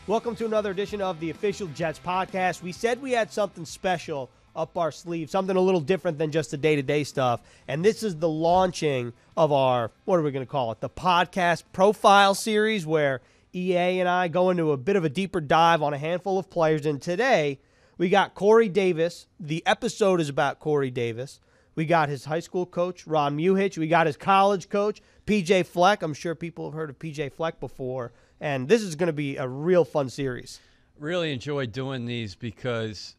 Welcome to another edition of the Official Jets podcast. We said we had something special up our sleeve, something a little different than just the day-to-day stuff. And this is the launching of our, what are we going to call it, the podcast profile series, where EA and I go into a bit of a deeper dive on a handful of players. And today we got Corey Davis. The episode is about Corey Davis. We got his high school coach, Ron Muhitch. We got his college coach, PJ Fleck. I'm sure people have heard of PJ Fleck before. And this is going to be a real fun series. Really enjoy doing these because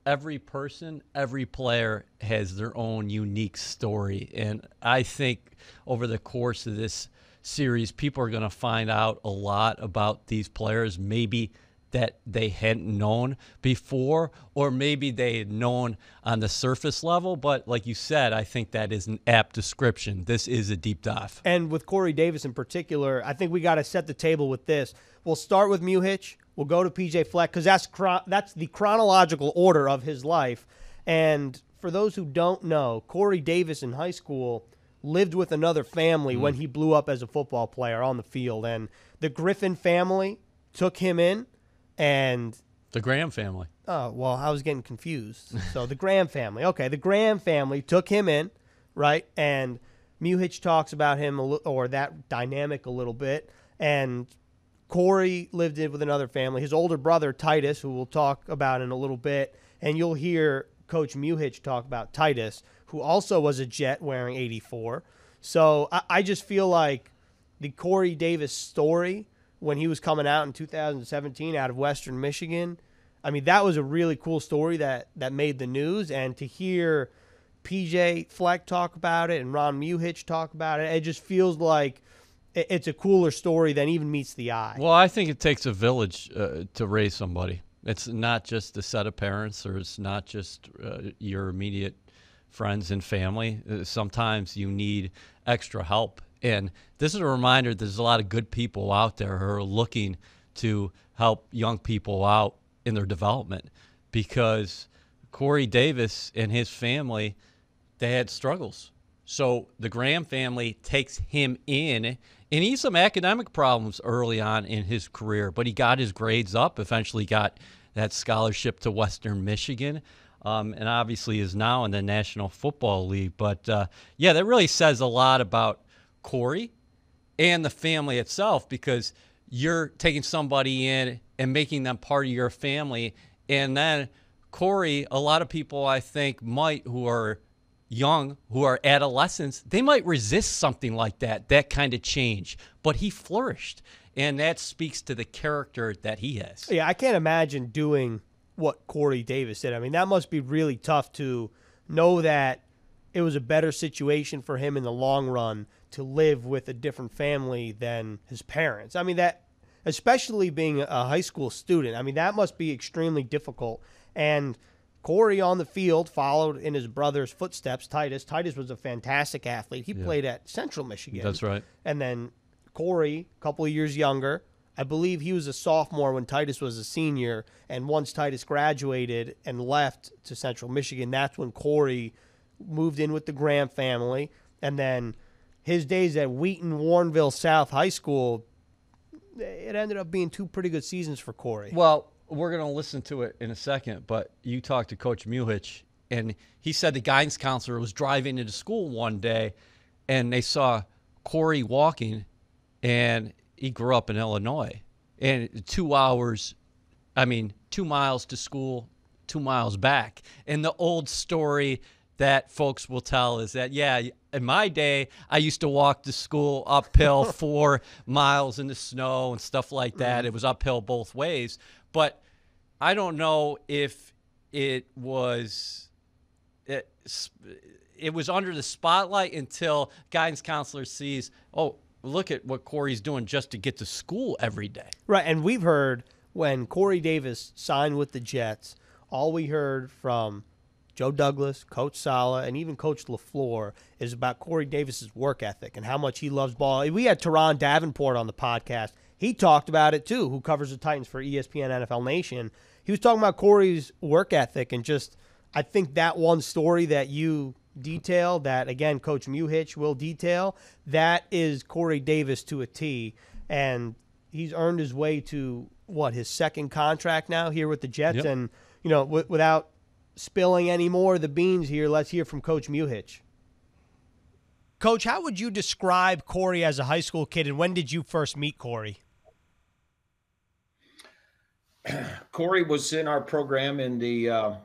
every person, every player has their own unique story. And I think over the course of this series, people are going to find out a lot about these players, maybe that they hadn't known before, or maybe they had known on the surface level. But like you said, I think that is an apt description. This is a deep dive. And with Corey Davis in particular, I think we got to set the table with this. We'll start with Muhitch. We'll go to PJ Fleck because that's the chronological order of his life. And for those who don't know, Corey Davis in high school lived with another family when he blew up as a football player on the field. And the Griffin family took him in. And the Graham family. Oh, well, I was getting confused. So the Graham family. Okay, the Graham family took him in, right? And Muhitch talks about him, or that dynamic a little bit. And Corey lived in with another family. His older brother, Titus, who we'll talk about in a little bit. And you'll hear Coach Muhitch talk about Titus, who also was a Jet wearing 84. So I just feel like the Corey Davis story, when he was coming out in 2017 out of Western Michigan, I mean, that was a really cool story that made the news. And to hear PJ Fleck talk about it and Ron Muhitch talk about it, it just feels like it's a cooler story than even meets the eye. Well, I think it takes a village to raise somebody. It's not just a set of parents, or it's not just your immediate friends and family. Sometimes you need extra help. And this is a reminder there's a lot of good people out there who are looking to help young people out in their development, because Corey Davis and his family, they had struggles. So the Graham family takes him in, and he had some academic problems early on in his career, but he got his grades up, eventually got that scholarship to Western Michigan, and obviously is now in the National Football League. But, yeah, that really says a lot about Corey and the family itself, because you're taking somebody in and making them part of your family. And then Corey, a lot of people I think who are young, who are adolescents, they might resist something like that kind of change, but he flourished, and that speaks to the character that he has. Yeah, I can't imagine doing what Corey Davis did. I mean, that must be really tough to know that it was a better situation for him in the long run to live with a different family than his parents. I mean, that, especially being a high school student, I mean, that must be extremely difficult. And Corey on the field followed in his brother's footsteps, Titus. Titus was a fantastic athlete. He played at Central Michigan. That's right. And then Corey, a couple of years younger, I believe he was a sophomore when Titus was a senior. And once Titus graduated and left to Central Michigan, that's when Corey moved in with the Graham family. And then his days at Wheaton Warrenville South High School, it ended up being two pretty good seasons for Corey. Well, we're going to listen to it in a second, but you talked to Coach Muhitch, and he said the guidance counselor was driving into school one day, and they saw Corey walking, and he grew up in Illinois. And 2 miles to school, 2 miles back. And the old story that folks will tell is that, yeah, in my day, I used to walk to school uphill 4 miles in the snow and stuff like that. It was uphill both ways. But I don't know if it was under the spotlight until guidance counselor sees, oh, look at what Corey's doing just to get to school every day. Right, and we've heard when Corey Davis signed with the Jets, all we heard from Joe Douglas, Coach Sala, and even Coach LaFleur is about Corey Davis's work ethic and how much he loves ball. We had Teron Davenport on the podcast. He talked about it too, who covers the Titans for ESPN NFL Nation. He was talking about Corey's work ethic, and just, I think that one story that you detail, that again Coach Muhitch will detail, that is Corey Davis to a T. And he's earned his way to his second contract now here with the Jets. Yep. And without spilling any more of the beans here, let's hear from Coach Muhitch. Coach, how would you describe Corey as a high school kid, and when did you first meet Corey? Corey was in our program in the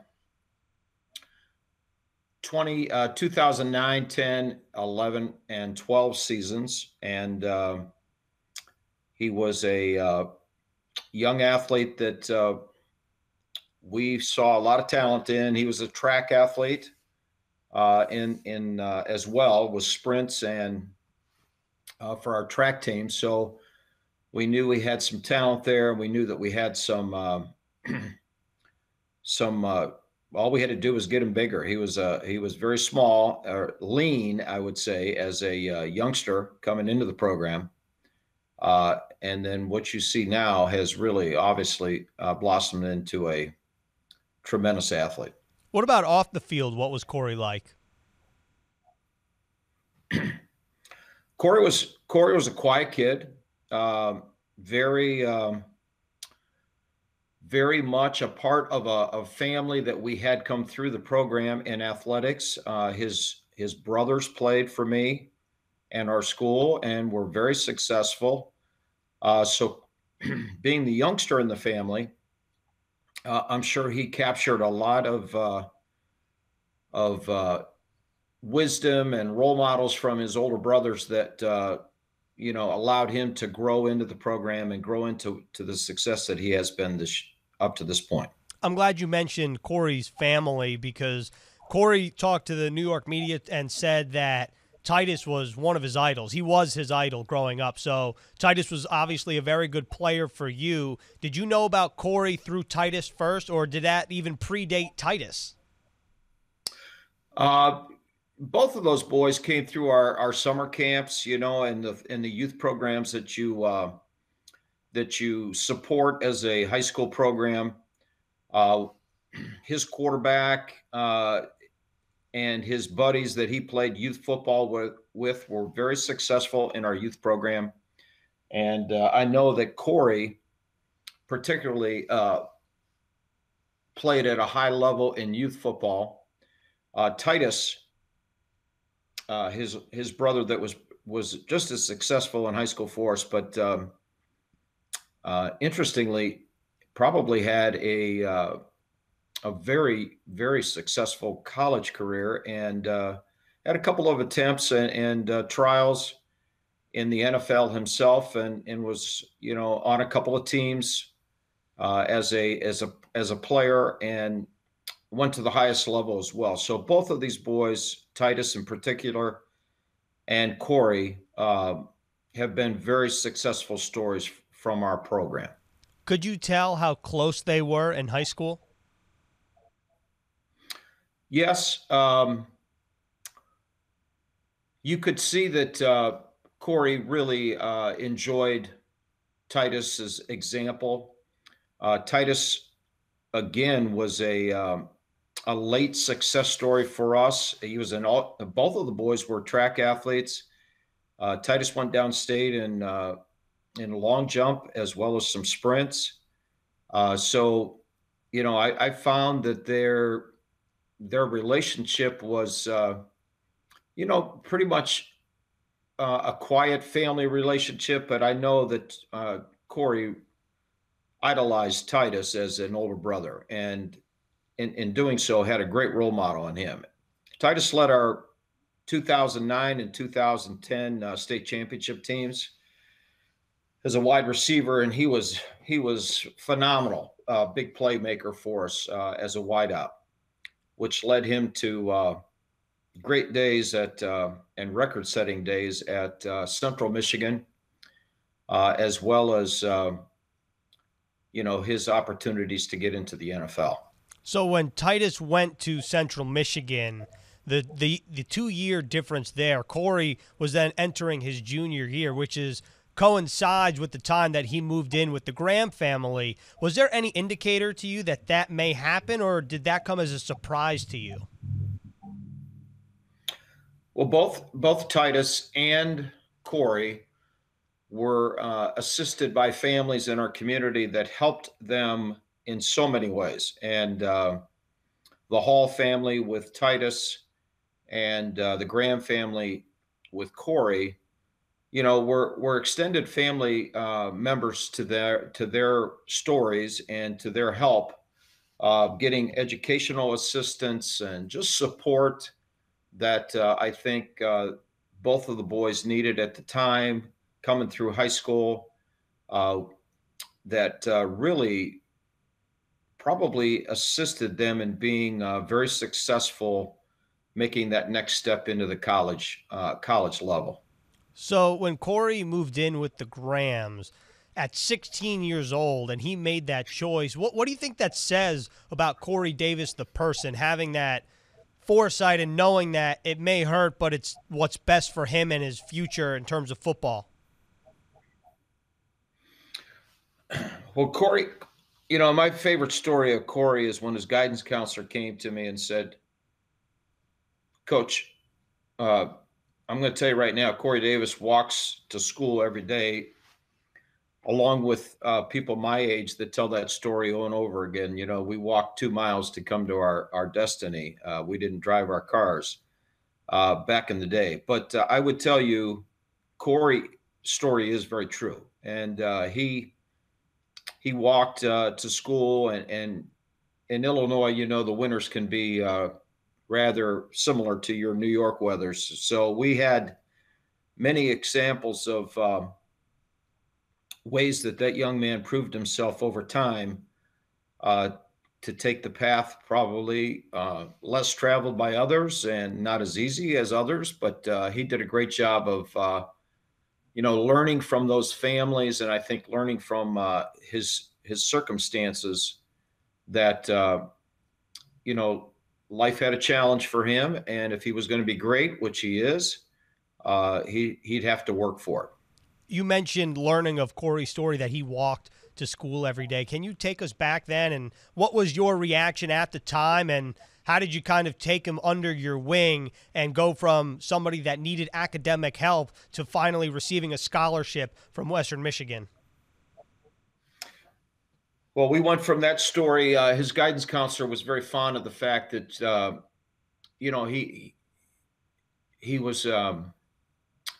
2009, 10, 11, and 12 seasons. And he was a young athlete that we saw a lot of talent in. He was a track athlete as well, with sprints and for our track team. So we knew we had some talent there. We knew that we had some all we had to do was get him bigger. He was very small, or lean, I would say, as a youngster coming into the program. And then what you see now has really obviously blossomed into a tremendous athlete. What about off the field? What was Corey like? Corey was a quiet kid, very much a part of a family that we had come through the program in athletics. His brothers played for me and our school and were very successful. So being the youngster in the family, I'm sure he captured a lot of wisdom and role models from his older brothers that allowed him to grow into the program and grow into the success that he has been up to this point. I'm glad you mentioned Corey's family, because Corey talked to the New York media and said that Titus was one of his idols. He was his idol growing up. So Titus was obviously a very good player for you. Did you know about Corey through Titus first, or did that even predate Titus? Both of those boys came through our summer camps, and the youth programs that you support as a high school program. His quarterback and his buddies that he played youth football with were very successful in our youth program. And I know that Corey particularly played at a high level in youth football. Titus, his brother that was just as successful in high school for us, but interestingly, probably had a very, very successful college career, and had a couple of attempts and trials in the NFL himself, and was on a couple of teams as a player, and went to the highest level as well. So both of these boys, Titus in particular and Corey, have been very successful stories from our program. Could you tell how close they were in high school? Yes. You could see that Corey really enjoyed Titus's example. Titus, again, was a late success story for us. He was both of the boys were track athletes. Titus went downstate in long jump as well as some sprints. So, I found that their relationship was, pretty much a quiet family relationship. But I know that Corey idolized Titus as an older brother, and in doing so had a great role model in him. Titus led our 2009 and 2010 state championship teams as a wide receiver, and he was phenomenal, big playmaker for us as a wideout, which led him to great days and record-setting days at Central Michigan, as well as his opportunities to get into the NFL. So when Titus went to Central Michigan, the 2-year difference there, Corey was then entering his junior year, which coincides with the time that he moved in with the Graham family. Was there any indicator to you that may happen, or did that come as a surprise to you? Well, both Titus and Corey were assisted by families in our community that helped them in so many ways. And the Hall family with Titus and the Graham family with Corey, you know, we're extended family members to their stories and to their help, getting educational assistance and just support that I think both of the boys needed at the time coming through high school. Uh, that really probably assisted them in being very successful, making that next step into the college level. So when Corey moved in with the Grahams at 16 years old and he made that choice, what do you think that says about Corey Davis, the person, having that foresight and knowing that it may hurt, but it's what's best for him and his future in terms of football? Well, Corey, you know, my favorite story of Corey is when his guidance counselor came to me and said, Coach, I'm going to tell you right now, Corey Davis walks to school every day along with people my age that tell that story over and over again. You know, we walked 2 miles to come to our destiny. We didn't drive our cars back in the day. But I would tell you, Corey's story is very true. And he walked to school, and in Illinois, you know, the winters can be rather similar to your New York weathers. So we had many examples of ways that young man proved himself over time uh, to take the path probably less traveled by others and not as easy as others. But he did a great job of, you know, learning from those families, and I think learning from his circumstances that you know, life had a challenge for him, and if he was going to be great, which he is, he'd have to work for it. You mentioned learning of Corey's story that he walked to school every day. Can you take us back then, and what was your reaction at the time, and how did you kind of take him under your wing and go from somebody that needed academic help to finally receiving a scholarship from Western Michigan? Well, we went from that story. His guidance counselor was very fond of the fact that you know, he was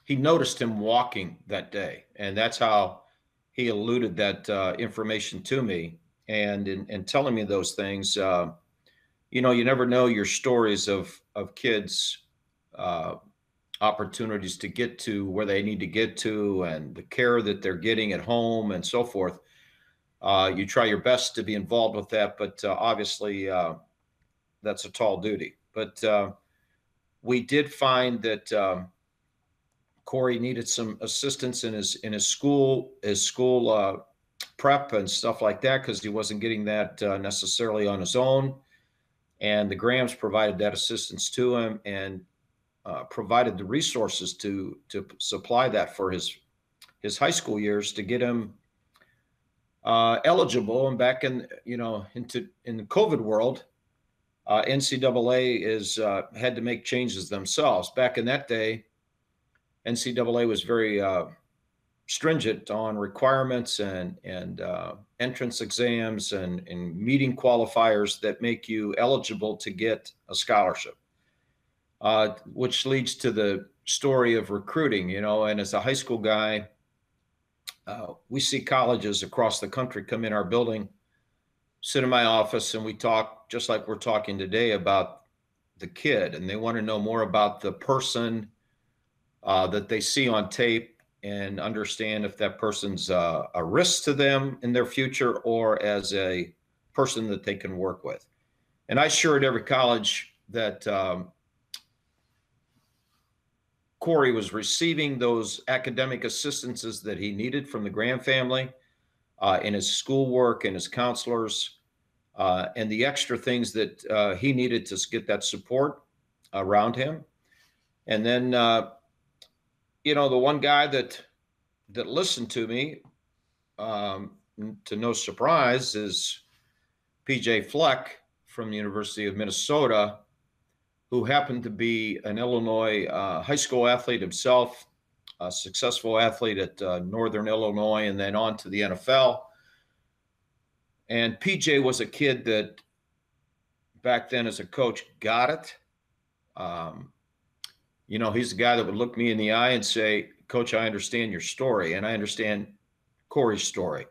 he noticed him walking that day, and that's how he alluded that information to me. And in telling me those things, you know, you never know your stories of kids' uh, opportunities to get to where they need to get to, and the care that they're getting at home, and so forth. You try your best to be involved with that, but obviously that's a tall duty. But we did find that Corey needed some assistance in his school prep and stuff like that, because he wasn't getting that necessarily on his own. And the Grahams provided that assistance to him, and provided the resources to supply that for his high school years to get him eligible. And back in, you know, in the COVID world, NCAA is had to make changes themselves. Back in that day, NCAA was very stringent on requirements and entrance exams and meeting qualifiers that make you eligible to get a scholarship, which leads to the story of recruiting. You know, and as a high school guy, we see colleges across the country come in our building, sit in my office, and we talk just like we're talking today about the kid, and they want to know more about the person that they see on tape, and understand if that person's a risk to them in their future or as a person that they can work with. And I sure at every college that Corey was receiving those academic assistances that he needed from the Graham family in his schoolwork and his counselors, and the extra things that he needed to get that support around him. And then, you know, the one guy that listened to me, to no surprise, is PJ Fleck from the University of Minnesota, who happened to be an Illinois high school athlete himself, a successful athlete at Northern Illinois and then on to the NFL. And PJ was a kid that back then as a coach got it. Um, he's the guy that would look me in the eye and say, Coach, I understand your story and I understand Corey's story.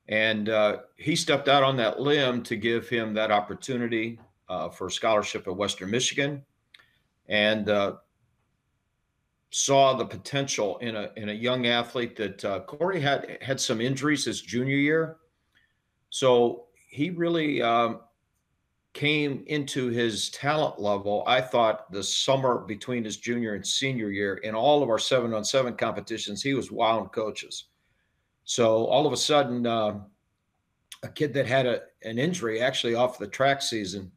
And he stepped out on that limb to give him that opportunity for a scholarship at Western Michigan, and saw the potential in a young athlete that Corey had some injuries his junior year. So he really came into his talent level, I thought, the summer between his junior and senior year. In all of our 7-on-7 competitions, he was wowing coaches. So all of a sudden, a kid that had an injury actually off the track season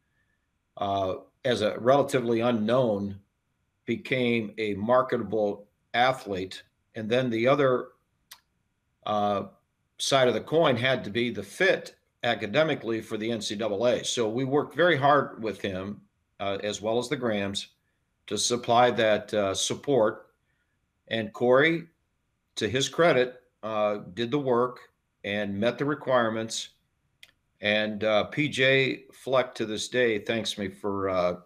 as a relatively unknown became a marketable athlete. And then the other side of the coin had to be the fit academically for the NCAA. So we worked very hard with him, as well as the Grahams, to supply that support. And Corey, to his credit, did the work and met the requirements. And PJ Fleck to this day thanks me for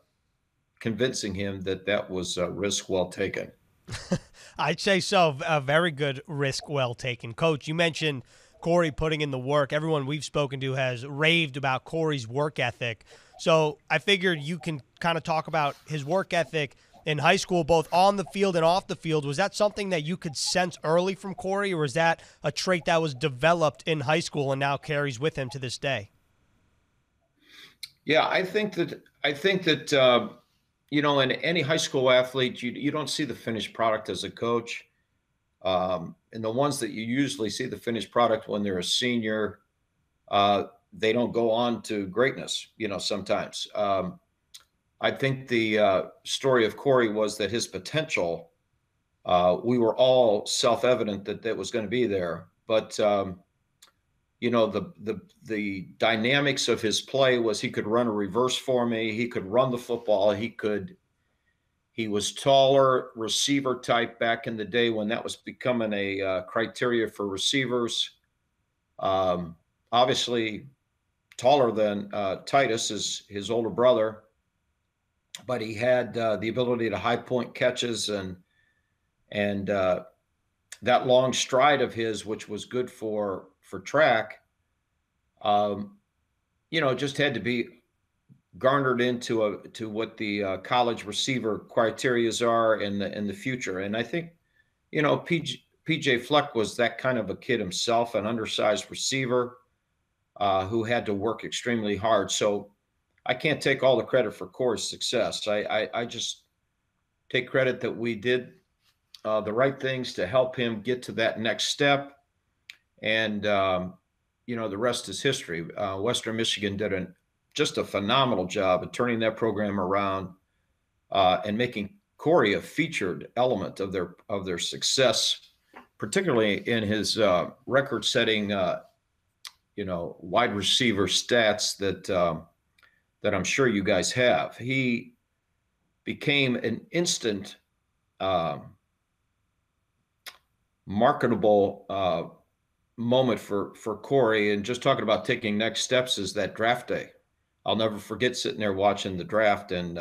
convincing him that was a risk well taken. I'd say so. A very good risk well taken. Coach, you mentioned Corey putting in the work. Everyone we've spoken to has raved about Corey's work ethic. So I figured you can kind of talk about his work ethic in high school, both on the field and off the field. Was that something that you could sense early from Corey, or was that a trait that was developed in high school and now carries with him to this day? Yeah, I think that in any high school athlete, you don't see the finished product as a coach. And the ones that you usually see the finished product when they're a senior, they don't go on to greatness, sometimes. I think the story of Corey was that his potential, we were all self-evident that was going to be there. But, the dynamics of his play was he could run a reverse for me. He could run the football. He was taller, receiver type back in the day when that was becoming a criteria for receivers. Obviously taller than Titus, his older brother, but he had the ability to high point catches and that long stride of his, which was good for track, just had to be garnered into what the college receiver criterias are in the future. And I think, PJ Fleck was that kind of a kid himself, an undersized receiver who had to work extremely hard. So I can't take all the credit for Corey's success. I just take credit that we did the right things to help him get to that next step. And, the rest is history. Western Michigan did just a phenomenal job of turning that program around and making Corey a featured element of their success, particularly in his record-setting, wide receiver stats that I'm sure you guys have. He became an instant marketable moment for Corey. And just talking about taking next steps is that draft day. I'll never forget sitting there watching the draft, and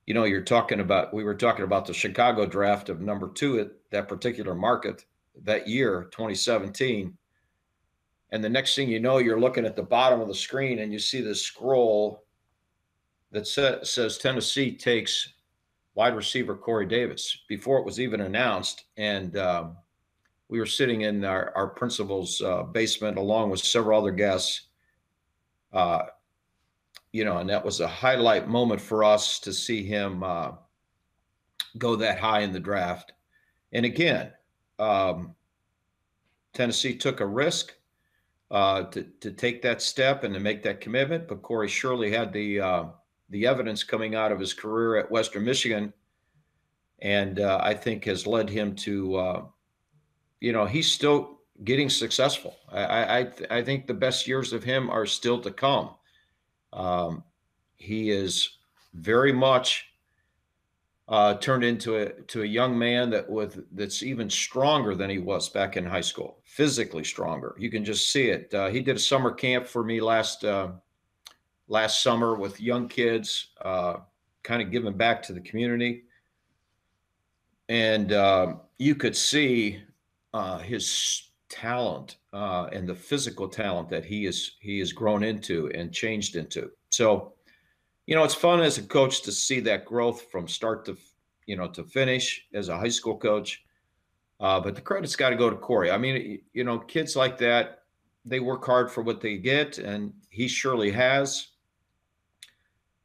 we were talking about the Chicago draft of number 2 at that particular market that year, 2017. And the next thing you know, you're looking at the bottom of the screen and you see this scroll that says Tennessee takes wide receiver Corey Davis before it was even announced. And we were sitting in our principal's basement along with several other guests. And that was a highlight moment for us to see him go that high in the draft. And again, Tennessee took a risk to take that step and to make that commitment, but Corey surely had the evidence coming out of his career at Western Michigan, and I think has led him to, he's still getting successful. I think the best years of him are still to come. He is very much turned into a young man that's even stronger than he was back in high school, physically stronger. You can just see it. He did a summer camp for me last summer with young kids, kind of giving back to the community, and you could see his talent and the physical talent that he has grown into and changed into. So, it's fun as a coach to see that growth from start to finish as a high school coach. But the credit's got to go to Corey. I mean, kids like that, they work hard for what they get, and he surely has.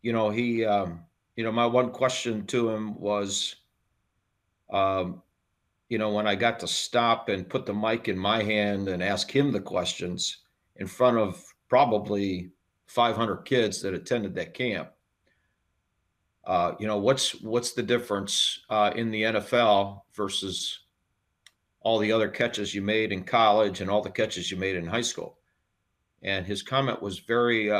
My one question to him was, when I got to stop and put the mic in my hand and ask him the questions in front of probably 500 kids that attended that camp, what's the difference in the NFL versus all the other catches you made in college and all the catches you made in high school? And his comment was very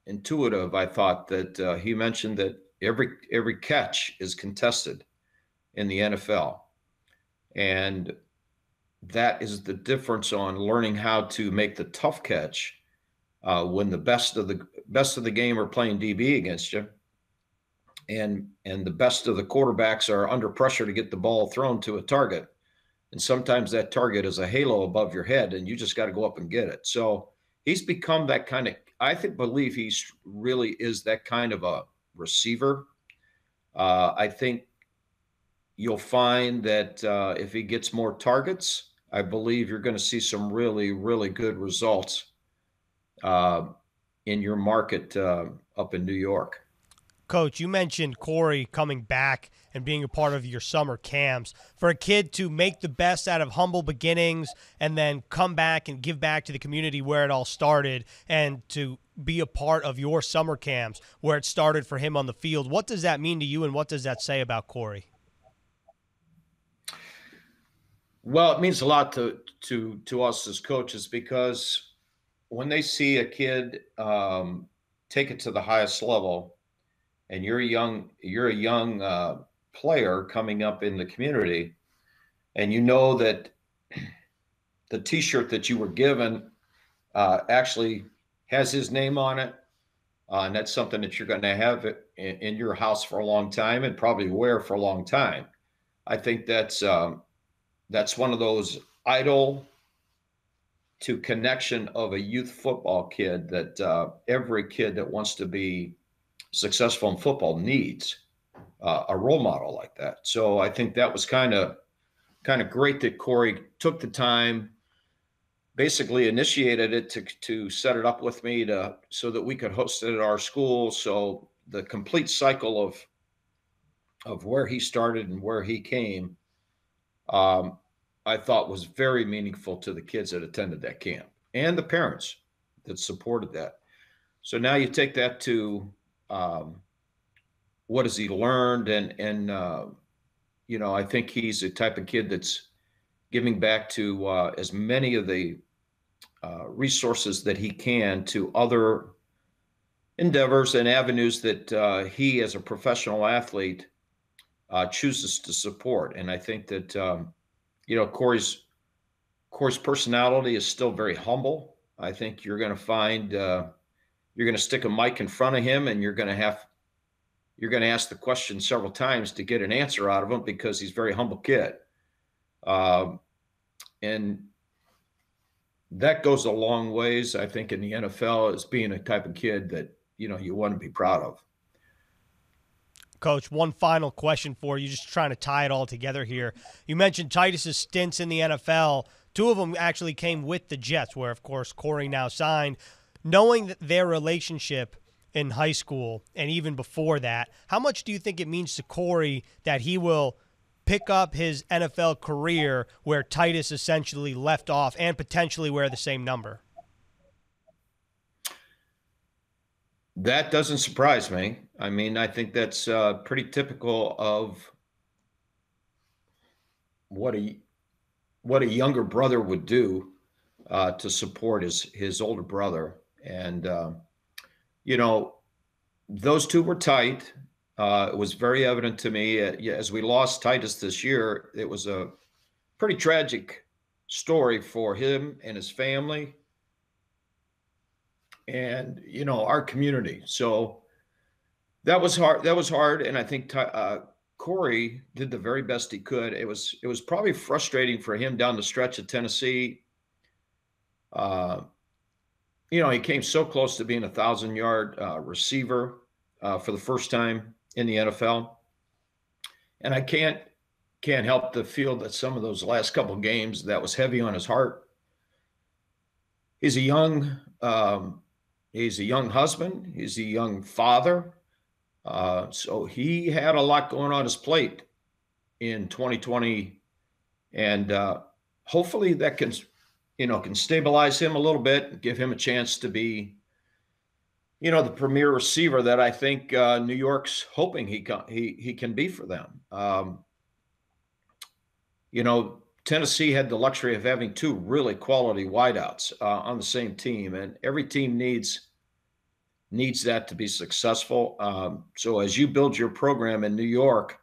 intuitive. I thought that he mentioned that every catch is contested in the NFL, and that is the difference on learning how to make the tough catch when the best of the game are playing DB against you, and the best of the quarterbacks are under pressure to get the ball thrown to a target, and sometimes that target is a halo above your head, and you just got to go up and get it. So he's become that kind of. Believe he really is that kind of a receiver. I think you'll find that if he gets more targets, I believe you're going to see some really, really good results in your market up in New York. Coach, you mentioned Corey coming back and being a part of your summer camps. For a kid to make the best out of humble beginnings and then come back and give back to the community where it all started, and to be a part of your summer camps where it started for him on the field, what does that mean to you, and what does that say about Corey? Well, it means a lot to us as coaches, because when they see a kid take it to the highest level, and you're a young player coming up in the community, and you know that the T-shirt that you were given actually has his name on it, and that's something that you're going to have in your house for a long time and probably wear for a long time. I think that's one of those idol to connection of a youth football kid that every kid that wants to be successful in football needs a role model like that. So I think that was kind of great that Corey took the time, basically initiated it to set it up with me so that we could host it at our school. So the complete cycle of where he started and where he came, I thought was very meaningful to the kids that attended that camp and the parents that supported that. So now you take that to what has he learned, and I think he's the type of kid that's giving back to as many of the resources that he can to other endeavors and avenues that he, as a professional athlete, chooses to support. And I think that Corey's personality is still very humble. I think you're going to find you're going to stick a mic in front of him, and you're going to ask the question several times to get an answer out of him, because he's a very humble kid. And that goes a long ways, I think, in the NFL, as being a type of kid that, you want to be proud of. Coach, one final question for you, just trying to tie it all together here. You mentioned Titus's stints in the NFL. Two of them actually came with the Jets, where, of course, Corey now signed. Knowing that their relationship in high school and even before that, how much do you think it means to Corey that he will pick up his NFL career where Titus essentially left off and potentially wear the same number? That doesn't surprise me. I mean, I think that's pretty typical of what a younger brother would do to support his older brother. And, those two were tight. It was very evident to me as we lost Titus this year. It was a pretty tragic story for him and his family, and our community. So that was hard. That was hard, and I think Corey did the very best he could. It was probably frustrating for him down the stretch at Tennessee. Uh, he came so close to being 1,000-yard receiver for the first time in the NFL, and I can't help to feel that some of those last couple of games that was heavy on his heart. He's a young husband. He's a young father. So he had a lot going on his plate in 2020, and hopefully that can stabilize him a little bit, give him a chance to be, the premier receiver that I think New York's hoping he can be for them. Tennessee had the luxury of having two really quality wideouts on the same team, and every team needs that to be successful. So as you build your program in New York,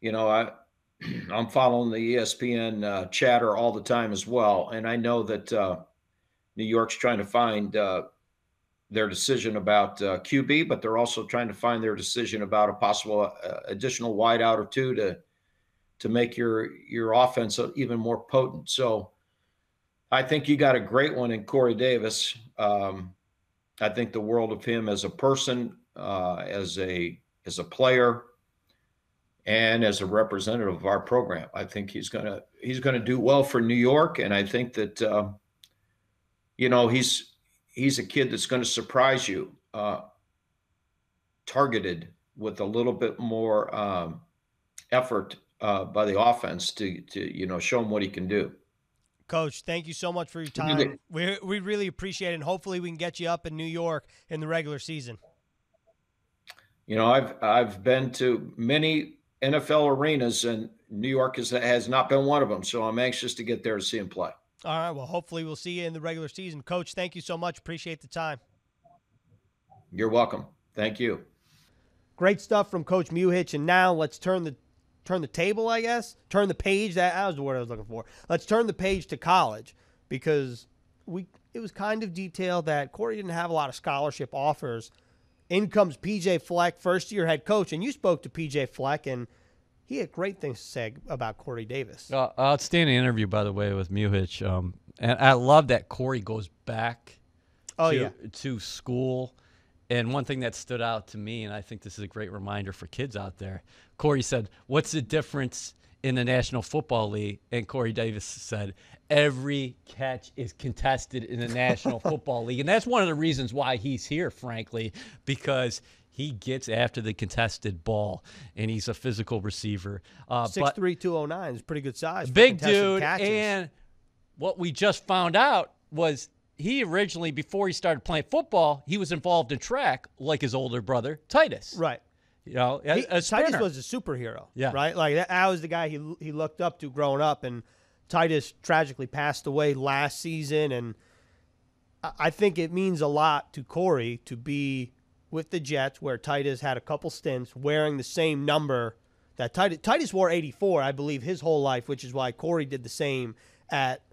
I'm following the ESPN chatter all the time as well, and I know that New York's trying to find their decision about QB, but they're also trying to find their decision about a possible additional wideout or two to make your offense even more potent. So I think you got a great one in Corey Davis. I think the world of him as a person, as a player, and as a representative of our program. I think he's gonna do well for New York, and I think that he's a kid that's going to surprise you, targeted with a little bit more effort by the offense to show him what he can do. Coach, thank you so much for your time. We really appreciate it, and hopefully we can get you up in New York in the regular season. I've been to many NFL arenas, and New York has not been one of them, so I'm anxious to get there to see him play. All right, well, hopefully we'll see you in the regular season. Coach, thank you so much. Appreciate the time. You're welcome. Thank you. Great stuff from Coach Muhitch, and now let's turn the table, I guess. Turn the page. That was the word I was looking for. Let's turn the page to college, because it was kind of detailed that Corey didn't have a lot of scholarship offers. In comes P.J. Fleck, first-year head coach, and you spoke to P.J. Fleck, and he had great things to say about Corey Davis. Outstanding interview, by the way, with Muhitch. And I love that Corey goes back to school. And one thing that stood out to me, and I think this is a great reminder for kids out there, Corey said, "What's the difference in the National Football League?" And Corey Davis said, "Every catch is contested in the National Football League." And that's one of the reasons why he's here, frankly, because he gets after the contested ball, and he's a physical receiver. 6'3", 209 is pretty good size. Big dude. Catches. And what we just found out was he originally, before he started playing football, he was involved in track like his older brother, Titus. Right. Titus was a superhero. Yeah. Right? Like that was the guy he looked up to growing up, and Titus tragically passed away last season, and I think it means a lot to Corey to be with the Jets, where Titus had a couple stints wearing the same number that Titus wore 84, I believe, his whole life, which is why Corey did the same at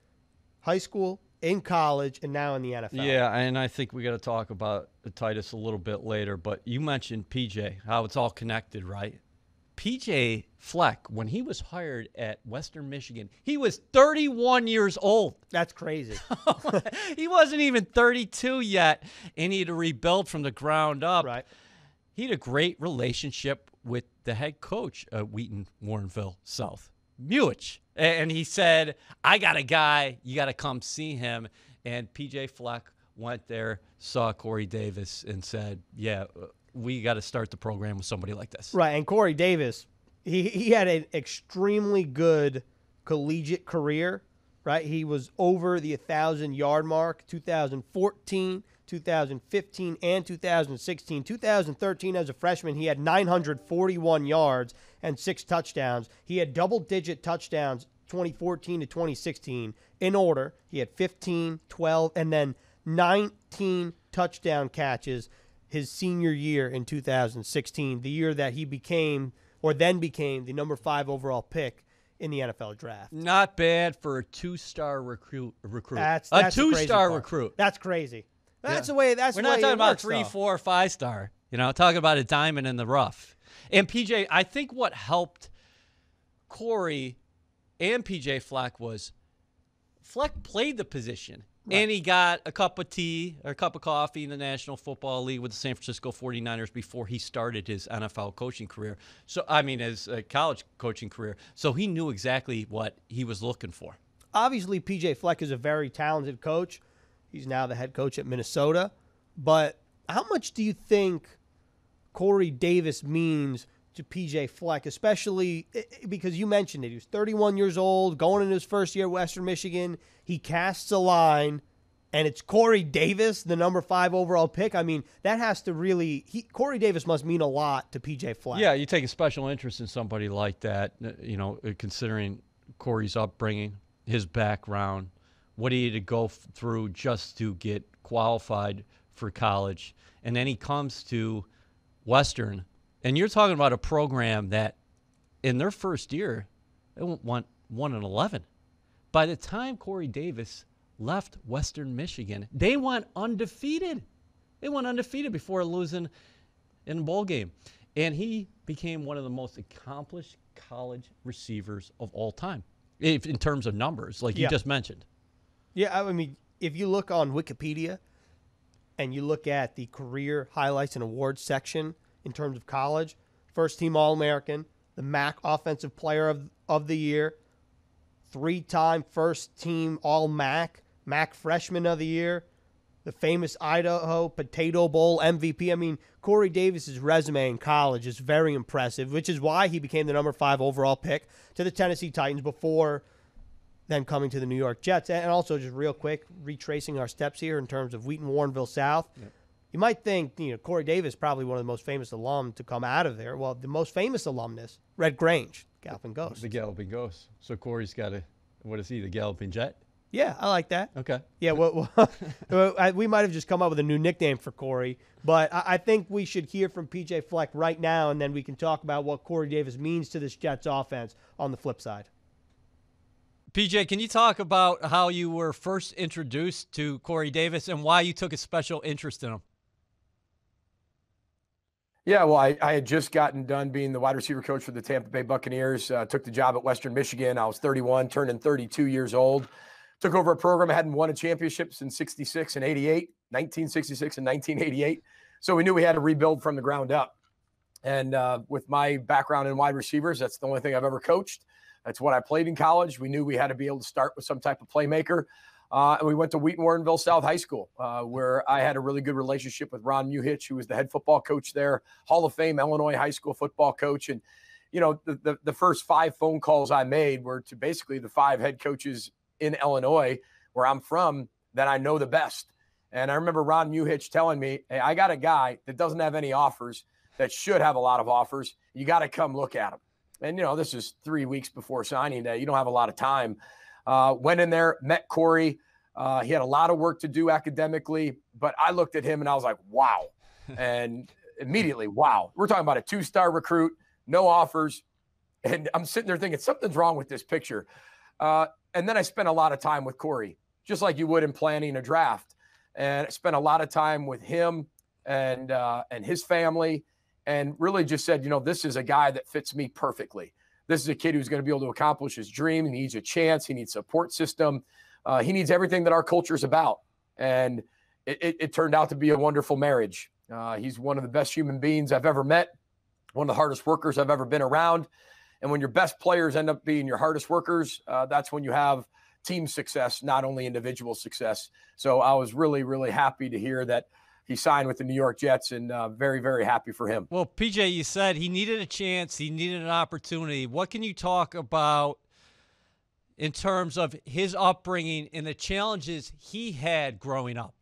high school, in college, and now in the NFL. Yeah, and I think we got to talk about Titus a little bit later, but you mentioned PJ, how it's all connected, right? PJ Fleck, when he was hired at Western Michigan, he was 31 years old. That's crazy. He wasn't even 32 yet, and he had to rebuild from the ground up. Right. He had a great relationship with the head coach at Wheaton Warrenville South, Muhitch. And he said, "I got a guy, you got to come see him." And PJ Fleck went there, saw Corey Davis, and said, "Yeah, we got to start the program with somebody like this." Right, and Corey Davis, he had an extremely good collegiate career, right? He was over the 1,000-yard mark 2014, 2015, and 2016. 2013, as a freshman, he had 941 yards and 6 touchdowns. He had double-digit touchdowns 2014 to 2016 in order. He had 15, 12, and then 19 touchdown catches his senior year in 2016, the year that he became the number 5 overall pick in the NFL draft. Not bad for a 2-star recruit. That's a the crazy 2-star part. recruit. That's crazy. That's the way. That's We're the not way talking it about works, 3, though. 4, 5-star. Talking about a diamond in the rough. And PJ, I think what helped Corey and PJ Fleck was Fleck played the position. Right. And he got a cup of tea or a cup of coffee in the National Football League with the San Francisco 49ers before he started his NFL coaching career. So, his college coaching career. So he knew exactly what he was looking for. Obviously, PJ Fleck is a very talented coach. He's now the head coach at Minnesota. But how much do you think Corey Davis means to PJ Fleck, especially because you mentioned it? He was 31 years old, going into his first year at Western Michigan. He casts a line, and it's Corey Davis, the number 5 overall pick. I mean, that has to really – Corey Davis must mean a lot to PJ Fleck. Yeah, you take a special interest in somebody like that, considering Corey's upbringing, his background, what he had to go through just to get qualified for college. And then he comes to Western, and you're talking about a program that in their first year, they went 1-11. By the time Corey Davis left Western Michigan, they went undefeated. They went undefeated before losing in a bowl game. And he became one of the most accomplished college receivers of all time, in terms of numbers, like you just mentioned. Yeah, I mean, if you look on Wikipedia and you look at the career highlights and awards section in terms of college, first-team All-American, the MAC Offensive Player of the Year, 3-time first-team All-MAC, MAC Freshman of the Year, the famous Idaho Potato Bowl MVP. I mean, Corey Davis's resume in college is very impressive, which is why he became the number 5 overall pick to the Tennessee Titans before then coming to the New York Jets. And also, just real quick, retracing our steps here in terms of Wheaton, Warrenville South. Yep. You might think, Corey Davis probably one of the most famous alum to come out of there. Well, the most famous alumnus, Red Grange, Galloping Ghost. The Galloping Ghost. So Corey's got what is he, the Galloping Jet? Yeah, I like that. Okay. Yeah, we might have just come up with a new nickname for Corey, but I think we should hear from PJ Fleck right now, and then we can talk about what Corey Davis means to this Jets offense on the flip side. PJ, can you talk about how you were first introduced to Corey Davis and why you took a special interest in him? Yeah, well, I had just gotten done being the wide receiver coach for the Tampa Bay Buccaneers, took the job at Western Michigan. I was 31, turning 32 years old. Took over a program I hadn't won a championship since 66 and 88, 1966 and 1988. So we knew we had to rebuild from the ground up. And with my background in wide receivers, that's the only thing I've ever coached. That's what I played in college. We knew we had to be able to start with some type of playmaker. And we went to Wheaton, Warrenville South High School, where I had a really good relationship with Ron Muhitch, who was the head football coach there, Hall of Fame Illinois high school football coach. And, the first 5 phone calls I made were to basically the 5 head coaches in Illinois, where I'm from, that I know the best. And I remember Ron Muhitch telling me, hey, I got a guy that doesn't have any offers that should have a lot of offers. You got to come look at him. And, this is 3 weeks before signing day. You don't have a lot of time. Went in there, met Corey. He had a lot of work to do academically, but I looked at him and I was like, wow. And immediately, wow. We're talking about a 2-star recruit, no offers. And I'm sitting there thinking, something's wrong with this picture. And then I spent a lot of time with Corey, just like you would in planning a draft. And I spent a lot of time with him and his family, and really just said, this is a guy that fits me perfectly. This is a kid who's going to be able to accomplish his dream. He needs a chance. He needs a support system. He needs everything that our culture is about. And it turned out to be a wonderful marriage. He's one of the best human beings I've ever met, one of the hardest workers I've ever been around. And when your best players end up being your hardest workers, that's when you have team success, not only individual success. So I was really, really happy to hear that he signed with the New York Jets, and very, very happy for him. Well, PJ, you said he needed a chance. He needed an opportunity. What can you talk about in terms of his upbringing and the challenges he had growing up?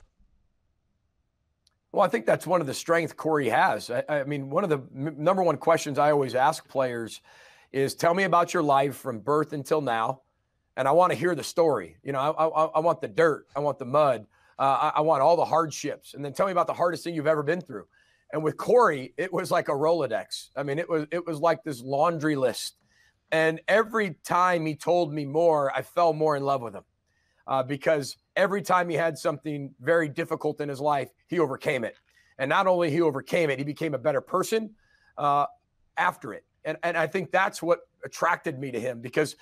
Well, I think that's one of the strengths Corey has. I mean, one of the number one questions I always ask players is, tell me about your life from birth until now, and I want to hear the story. I want the dirt. I want the mud. I want all the hardships. And then tell me about the hardest thing you've ever been through. And with Corey, it was like a Rolodex. I mean, it was like this laundry list. And every time he told me more, I fell more in love with him because every time he had something very difficult in his life, he overcame it. And not only he overcame it, he became a better person after it. And I think that's what attracted me to him because,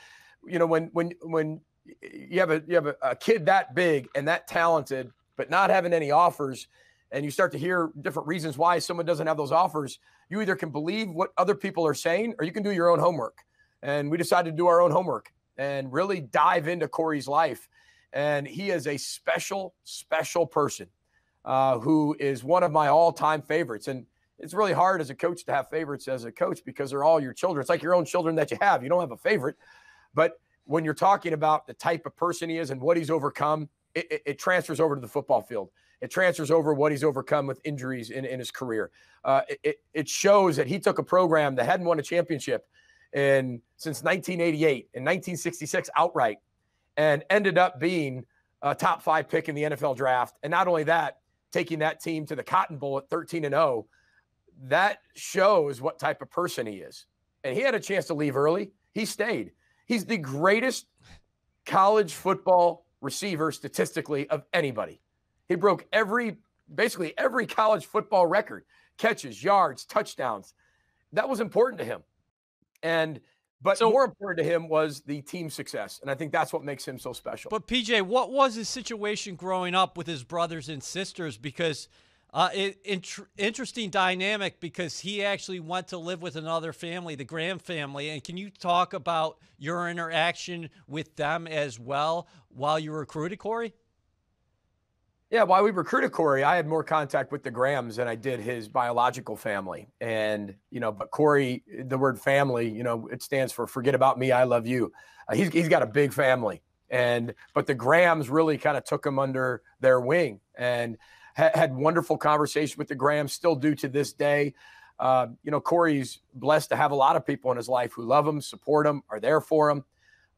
you know, when you have a kid that big and that talented, but not having any offers, and you start to hear different reasons why someone doesn't have those offers, you either can believe what other people are saying or you can do your own homework. And we decided to do our own homework and really dive into Corey's life. And he is a special, special person who is one of my all-time favorites. And it's really hard as a coach to have favorites as a coach because they're all your children. It's like your own children that you have. You don't have a favorite. But when you're talking about the type of person he is and what he's overcome, it transfers over to the football field. It transfers over what he's overcome with injuries in his career. It shows that he took a program that hadn't won a championship since 1988 and 1966 outright and ended up being a top 5 pick in the NFL draft. And not only that, taking that team to the Cotton Bowl at 13-0, that shows what type of person he is. And he had a chance to leave early. He stayed. He's the greatest college football receiver statistically of anybody. He broke basically every college football record, catches, yards, touchdowns. That was important to him. But more important to him was the team success. And I think that's what makes him so special. But PJ, what was his situation growing up with his brothers and sisters? Because interesting dynamic because he actually went to live with another family, the Graham family. And can you talk about your interaction with them as well while you recruited Corey? Yeah, while we recruited Corey, I had more contact with the Grahams than I did his biological family. And, you know, but Corey, the word family, you know, it stands for forget about me, I love you. He's got a big family. But the Grahams really kind of took him under their wing and had wonderful conversations with the Grahams, still do to this day. You know, Corey's blessed to have a lot of people in his life who love him, support him, are there for him.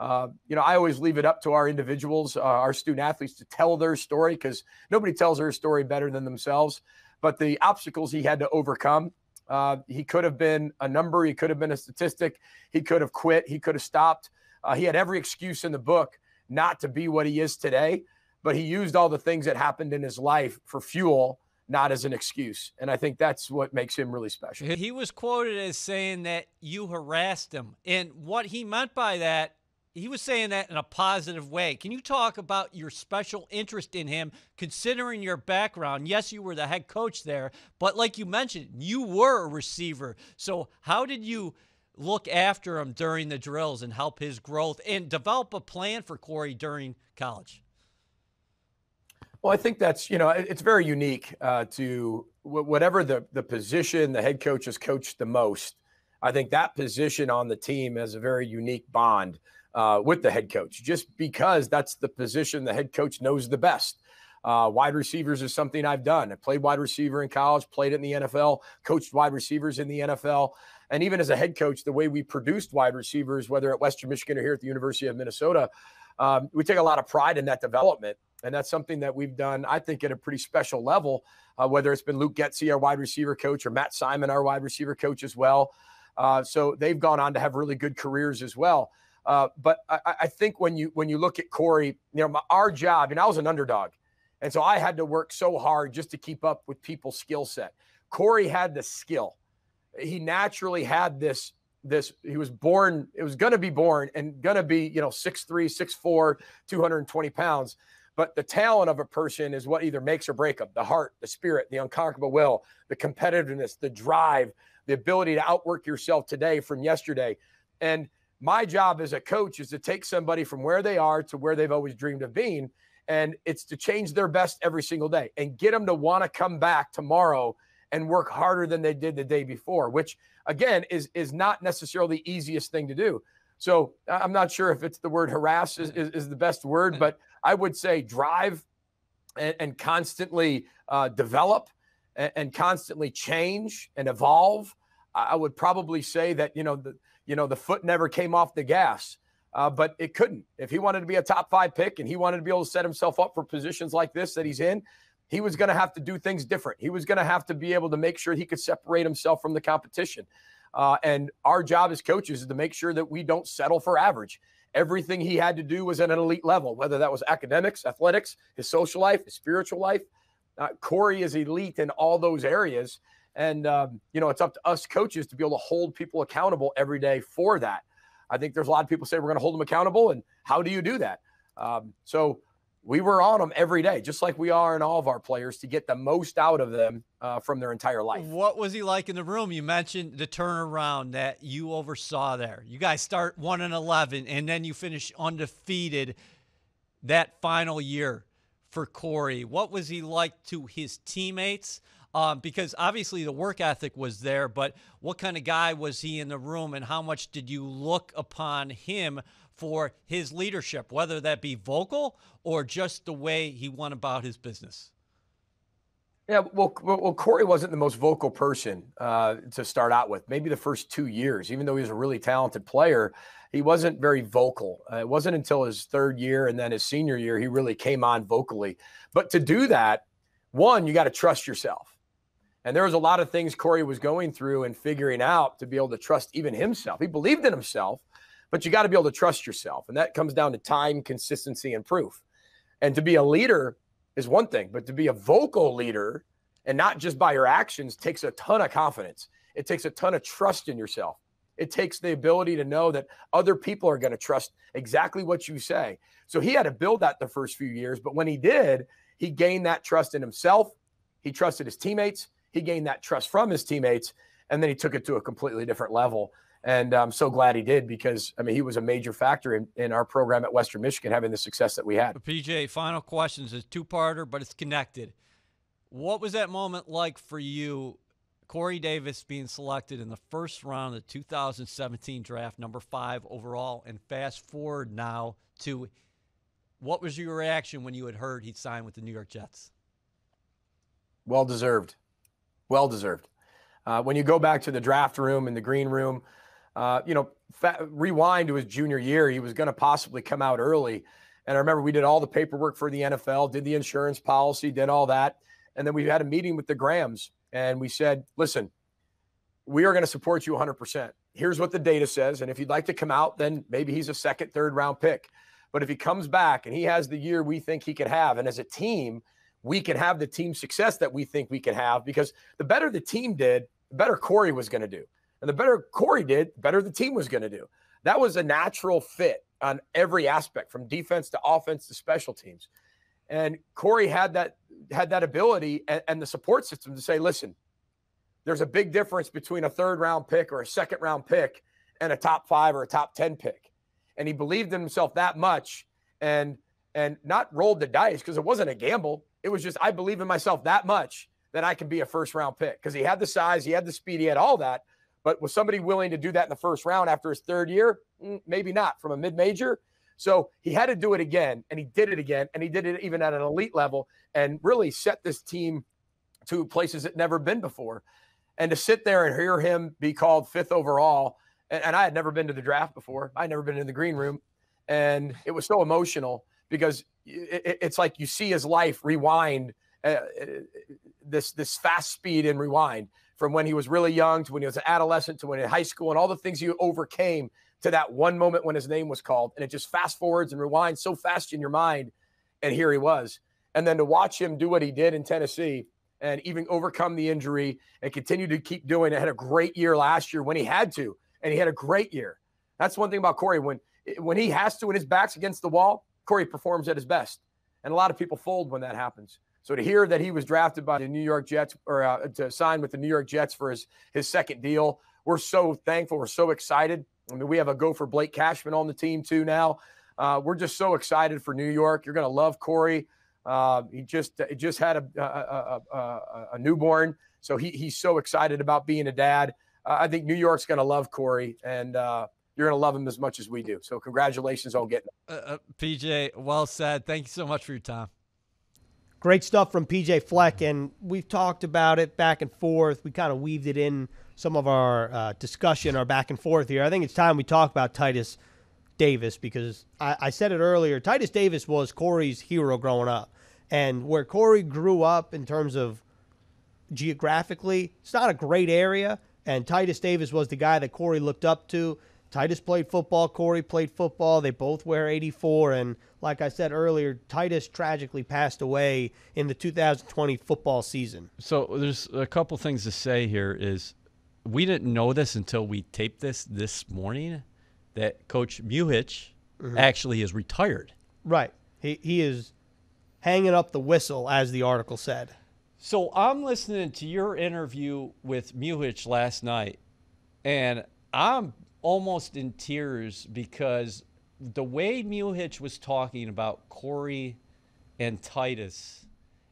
You know, I always leave it up to our individuals, our student athletes to tell their story because nobody tells their story better than themselves. But the obstacles he had to overcome, he could have been a number. He could have been a statistic. He could have quit. He could have stopped. He had every excuse in the book not to be what he is today. But he used all the things that happened in his life for fuel, not as an excuse. And I think that's what makes him really special. He was quoted as saying that you harassed him. And what he meant by that, he was saying that in a positive way. Can you talk about your special interest in him, considering your background? Yes, you were the head coach there, but like you mentioned, you were a receiver. So how did you look after him during the drills and help his growth and develop a plan for Corey during college? Well, I think that's, you know, it's very unique to whatever the position the head coach has coached the most. I think that position on the team has a very unique bond with the head coach, just because that's the position the head coach knows the best. Wide receivers is something I've done. I played wide receiver in college, played it in the NFL, coached wide receivers in the NFL. And even as a head coach, the way we produced wide receivers, whether at Western Michigan or here at the University of Minnesota, we take a lot of pride in that development. And that's something that we've done, I think, at a pretty special level, whether it's been Luke Getsy, our wide receiver coach, or Matt Simon, our wide receiver coach as well. So they've gone on to have really good careers as well. But I think when you look at Corey, you know, our job, and I was an underdog. And so I had to work so hard just to keep up with people's skill set. Corey had the skill. He naturally had this, he was born, it was going to be born and going to be, you know, 6'3", 6'4", 220 pounds. But the talent of a person is what either makes or break them. The heart, the spirit, the unconquerable will, the competitiveness, the drive, the ability to outwork yourself today from yesterday. And my job as a coach is to take somebody from where they are to where they've always dreamed of being. And it's to change their best every single day and get them to want to come back tomorrow and work harder than they did the day before, which again is not necessarily the easiest thing to do. So I'm not sure if it's the word harass is the best word, but I would say drive and constantly develop and constantly change and evolve. I would probably say that, the foot never came off the gas. but it couldn't. If he wanted to be a top 5 pick and he wanted to be able to set himself up for positions like this that he's in, he was going to have to do things different. He was going to have to be able to make sure he could separate himself from the competition. And our job as coaches is to make sure that we don't settle for average. Everything he had to do was at an elite level, whether that was academics, athletics, his social life, his spiritual life. Corey is elite in all those areas. And, it's up to us coaches to be able to hold people accountable every day for that. I think there's a lot of people say we're going to hold them accountable. And how do you do that? So we were on them every day, just like we are in all of our players, to get the most out of them from their entire life. What was he like in the room? You mentioned the turnaround that you oversaw there. You guys start 1-11, and then you finish undefeated that final year for Corey. What was he like to his teammates? Because obviously the work ethic was there, but what kind of guy was he in the room, and how much did you look upon him for his leadership, whether that be vocal or just the way he went about his business? Yeah, well, Corey wasn't the most vocal person to start out with. Maybe the first 2 years, even though he was a really talented player, he wasn't very vocal. It wasn't until his third year and then his senior year he really came on vocally. But to do that, one, you got to trust yourself. And there was a lot of things Corey was going through and figuring out to be able to trust even himself. He believed in himself, but you got to be able to trust yourself. And that comes down to time, consistency, and proof. And to be a leader is one thing, but to be a vocal leader and not just by your actions takes a ton of confidence. It takes a ton of trust in yourself. It takes the ability to know that other people are going to trust exactly what you say. So he had to build that the first few years, but when he did, he gained that trust in himself. He trusted his teammates. He gained that trust from his teammates, and then he took it to a completely different level. And I'm so glad he did, because, he was a major factor in our program at Western Michigan having the success that we had. PJ, final questions is two-parter, but it's connected. What was that moment like for you, Corey Davis being selected in the first round of the 2017 draft, number 5 overall, and fast forward now to what was your reaction when you had heard he'd signed with the New York Jets? Well-deserved. Well-deserved. When you go back to the draft room and the green room, rewind to his junior year, he was going to possibly come out early. And I remember we did all the paperwork for the NFL, did the insurance policy, did all that. And then we had a meeting with the Grahams, and we said, listen, we are going to support you 100%. Here's what the data says. And if you'd like to come out, then maybe he's a second, third round pick. But if he comes back and he has the year we think he could have, and as a team, we can have the team success that we think we can have, because the better the team did, the better Corey was going to do. And the better Corey did, the better the team was going to do. That was a natural fit on every aspect, from defense to offense to special teams. And Corey had that ability and the support system to say, listen, there's a big difference between a third round pick or a second round pick and a top 5 or a top 10 pick. And he believed in himself that much and not rolled the dice, because it wasn't a gamble. It was just, I believe in myself that much that I can be a first round pick, because he had the size, he had the speed, he had all that. But was somebody willing to do that in the first round after his third year? Maybe not, from a mid-major. So he had to do it again, and he did it again, and he did it even at an elite level, and really set this team to places it never been before. And to sit there and hear him be called 5th overall, and I had never been to the draft before. I'd never been in the green room, and it was so emotional, because it's like you see his life rewind, this fast speed and rewind, from when he was really young to when he was an adolescent to when in high school, and all the things he overcame to that one moment when his name was called. And it just fast forwards and rewinds so fast in your mind. And here he was. And then to watch him do what he did in Tennessee and even overcome the injury and continue to keep doing it. Had a great year last year when he had to, and he had a great year. That's one thing about Corey. When he has to, when his back's against the wall, Corey performs at his best. And a lot of people fold when that happens. So to hear that he was drafted by the New York Jets, or to sign with the New York Jets for his second deal, we're so thankful. We're so excited. We have a Gopher Blake Cashman on the team too now. We're just so excited for New York. You're going to love Corey. He just had a newborn, so he's so excited about being a dad. I think New York's going to love Corey, and you're going to love him as much as we do. So congratulations on getting him. PJ, well said. Thank you so much for your time. Great stuff from PJ Fleck, and we've talked about it back and forth. We kind of weaved it in some of our discussion, our back and forth here. I think it's time we talk about Titus Davis, because I said it earlier, Titus Davis was Corey's hero growing up. And where Corey grew up in terms of geographically, it's not a great area. And Titus Davis was the guy that Corey looked up to. Titus played football. Corey played football. They both wear 84. And like I said earlier, Titus tragically passed away in the 2020 football season. So there's a couple things to say here is we didn't know this until we taped this morning that Coach Muhitch actually is retired. Right. He is hanging up the whistle, as the article said. So I'm listening to your interview with Muhitch last night, and I'm almost in tears because the way Muhitch was talking about Corey and Titus,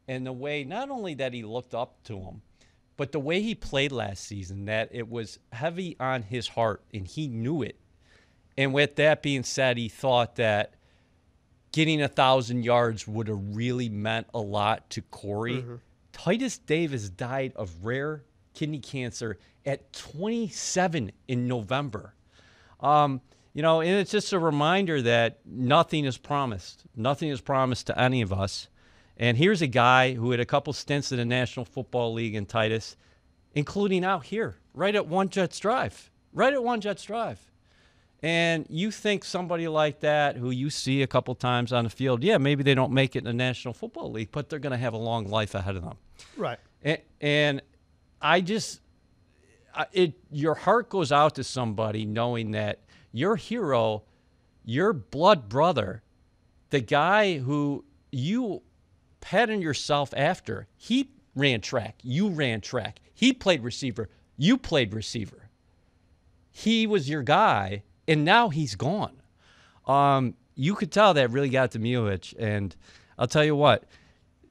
and the way not only that he looked up to him, but the way he played last season, that it was heavy on his heart, and he knew it. And with that being said, he thought that getting 1,000 yards would have really meant a lot to Corey. Titus Davis died of rare kidney cancer at 27 in November. And it's just a reminder that nothing is promised. Nothing is promised to any of us. And here's a guy who had a couple stints in the National Football League in Titus, including out here, right at One Jets Drive. And you think somebody like that, who you see a couple times on the field, yeah, maybe they don't make it in the National Football League, but they're going to have a long life ahead of them. Right. And your heart goes out to somebody knowing that your hero, your blood brother, the guy who you patterned yourself after, he ran track, you ran track. He played receiver, you played receiver. He was your guy, and now he's gone. You could tell that really got to Muhitch, and I'll tell you what,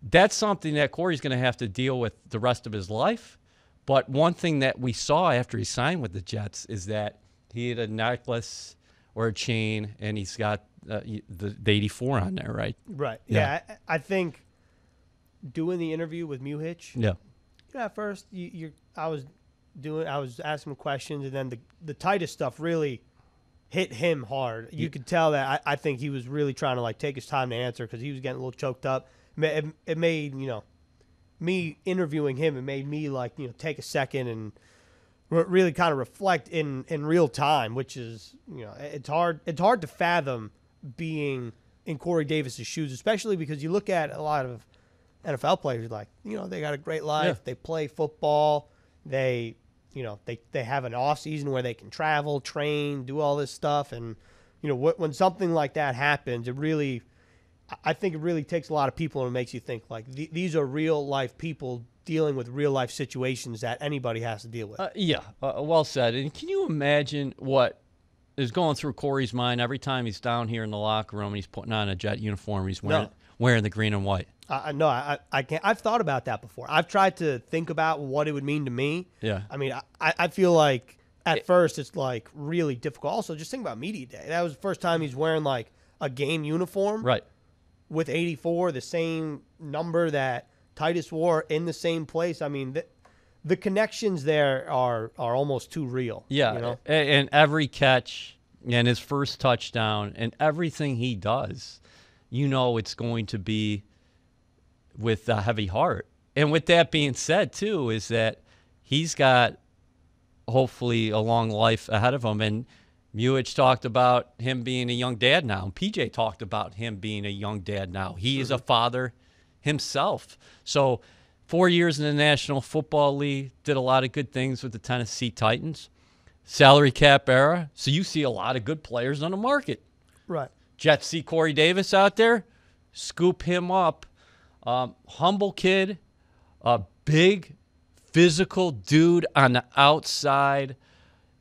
that's something that Corey's going to have to deal with the rest of his life. But one thing that we saw after he signed with the Jets is that he had a necklace or a chain, and he's got the 84 on there, right? Right. Yeah. I think doing the interview with Muhitch. Yeah. At first, I was asking him questions, and then the Titus stuff really hit him hard. You could tell that I think he was really trying to take his time to answer because he was getting a little choked up. It made me interviewing him. It made me take a second and really kind of reflect in real time, which is it's hard to fathom being in Corey Davis's shoes, especially because you look at a lot of NFL players they got a great life. Yeah. They play football. They have an off season where they can travel, train, do all this stuff. And, when something like that happens, I think it really takes a lot of people and makes you think these are real life people dealing with real life situations that anybody has to deal with. Well said. And can you imagine what is going through Corey's mind every time he's down here in the locker room and he's putting on a Jet uniform, he's wearing the green and white? No, I can't. I've thought about that before. I've tried to think about what it would mean to me. Yeah. I mean, I feel like at first it's really difficult. Also, just think about media day. That was the first time he's wearing a game uniform. Right. With 84, the same number that Titus wore in the same place. I mean, the connections there are almost too real. Yeah. And every catch and his first touchdown and everything he does, it's going to be with a heavy heart. And with that being said, too, is that he's got hopefully a long life ahead of him. And Muhitch talked about him being a young dad now. And PJ talked about him being a young dad now. He is a father himself. So 4 years in the National Football League, did a lot of good things with the Tennessee Titans. Salary cap era. So you see a lot of good players on the market. Right. Jets see Corey Davis out there, scoop him up. Humble kid, a big physical dude on the outside,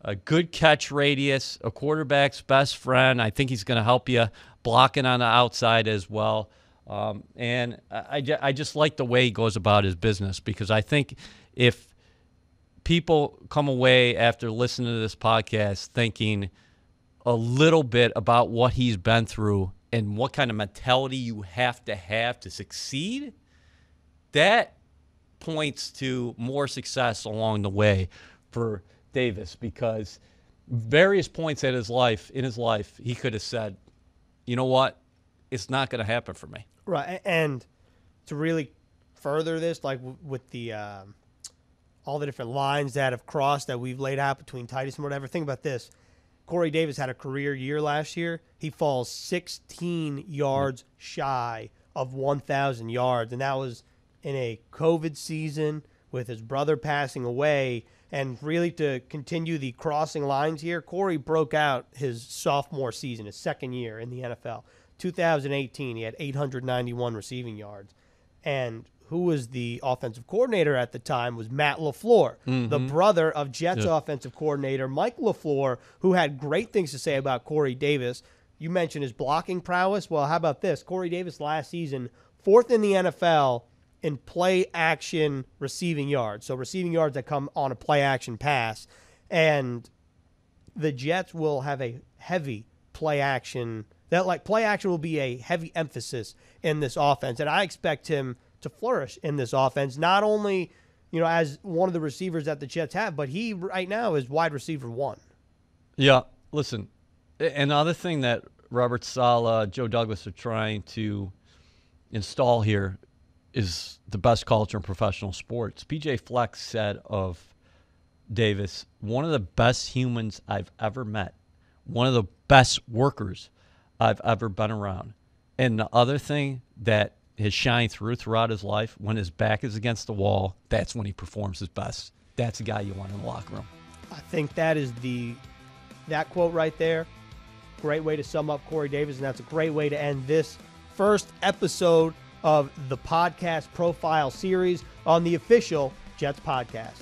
a good catch radius, a quarterback's best friend. I think he's going to help you blocking on the outside as well. And I just like the way he goes about his business, because I think if people come away after listening to this podcast thinking a little bit about what he's been through and what kind of mentality you have to succeed, that points to more success along the way for Davis, because various points in his life, he could have said, you know what, it's not going to happen for me. Right, and to really further this, like with the all the different lines that have crossed that we've laid out between Titus and whatever, think about this. Corey Davis had a career year last year. He falls 16 yards shy of 1,000 yards, and that was in a COVID season with his brother passing away. And really to continue the crossing lines here, Corey broke out his sophomore season, his second year in the NFL. 2018, he had 891 receiving yards. And who was the offensive coordinator at the time was Matt LaFleur, the brother of Jets offensive coordinator Mike LaFleur, who had great things to say about Corey Davis. You mentioned his blocking prowess. Well, how about this? Corey Davis last season, 4th in the NFL in play-action receiving yards. So receiving yards that come on a play-action pass. And the Jets will have a heavy play-action. Play-action will be a heavy emphasis in this offense. And I expect him to flourish in this offense, not only, as one of the receivers that the Jets have, but he right now is wide receiver 1. Yeah, listen, another thing that Robert Saleh, Joe Douglas are trying to install here is the best culture in professional sports. PJ Fleck said of Davis, one of the best humans I've ever met, one of the best workers I've ever been around. And the other thing that has shined throughout his life, when his back is against the wall, that's when he performs his best. That's the guy you want in the locker room. I think that is that quote right there. Great way to sum up Corey Davis, and that's a great way to end this first episode of the podcast profile series on the official Jets podcast.